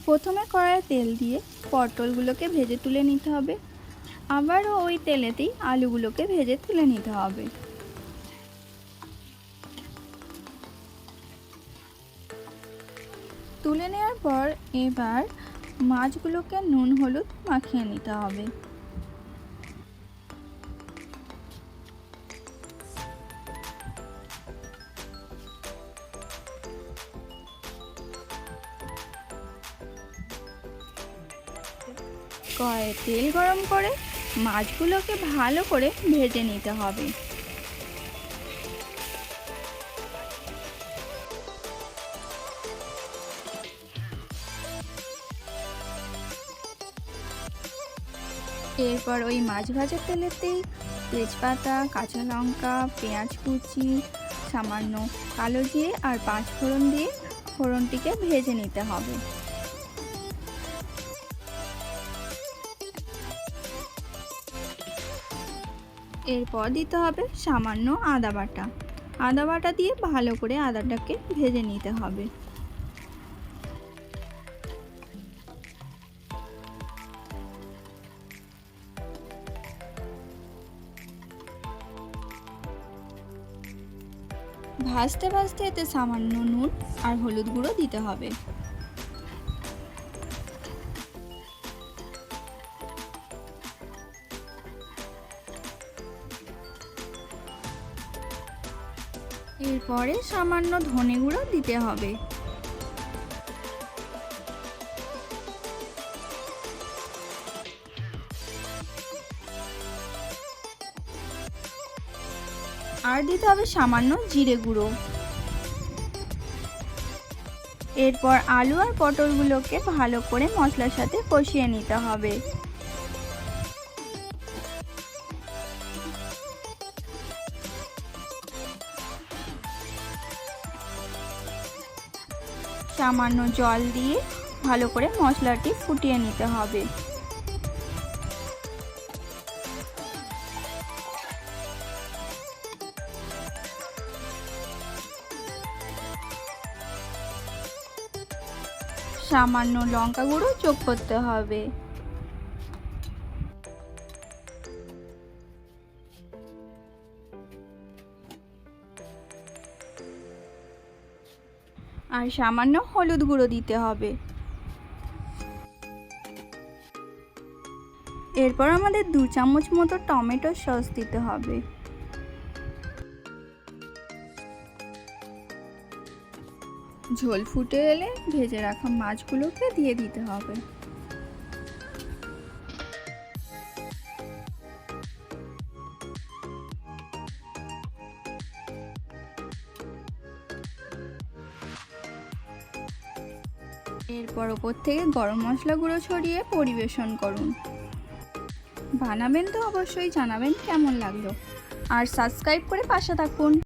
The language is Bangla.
প্রথমে কড়াইয়ে তেল দিয়ে পটলগুলোকে ভেজে তুলে নিতে হবে। আবারও ওই তেলেতেই আলুগুলোকে ভেজে তুলে নিতে হবে। তুলে নেওয়ার পর এবার মাছগুলোকে নুন হলুদ মাখিয়ে নিতে হবে। কড়াইয়ে তেল গরম করে মাছগুলোকে ভালো করে ভেজে নিতে হবে। এরপর ওই মাছ ভাজার তেলেতেই তেজপাতা, কাঁচা লঙ্কা, পেঁয়াজ কুচি, সামান্য কালো জিরে আর 5 ফোড়ন দিয়ে ফোড়নটিকে ভেজে নিতে হবে। এরপর দিতে হবে সামান্য আদা বাটা। আদা বাটা দিয়ে ভালো করে আদাটাকে ভেজে নিতে হবে। ভাজতে ভাজতে এতে সামান্য নুন আর হলুদ গুঁড়ো দিতে হবে। এরপরে সামান্য ধনে গুঁড়ো দিতে হবে। আর দিতে হবে সামান্য জিরে গুঁড়ো। এরপর আলু আর পটলগুলোকে ভালো করে মশলার সাথে কষিয়ে নিতে হবে। সামান্য জল দিয়ে ভালো করে মশলাটি ফুটিয়ে নিতে হবে। সামান্য লঙ্কা গুঁড়ো যোগ করতে হবে। আর সামান্য হলুদ গুঁড়ো দিতে হবে। এরপর আমাদের 2 চামচ মতো টমেটো সস দিতে হবে। ঝোল ফুটে এলে ভেজে রাখা মাছগুলোকে দিয়ে দিতে হবে। এরপর ওপর থেকে গরম মশলা গুঁড়ো ছড়িয়ে পরিবেশন করুন। বানাবেন তো অবশ্যই জানাবেন কেমন লাগলো, আর সাবস্ক্রাইব করে পাশে থাকুন।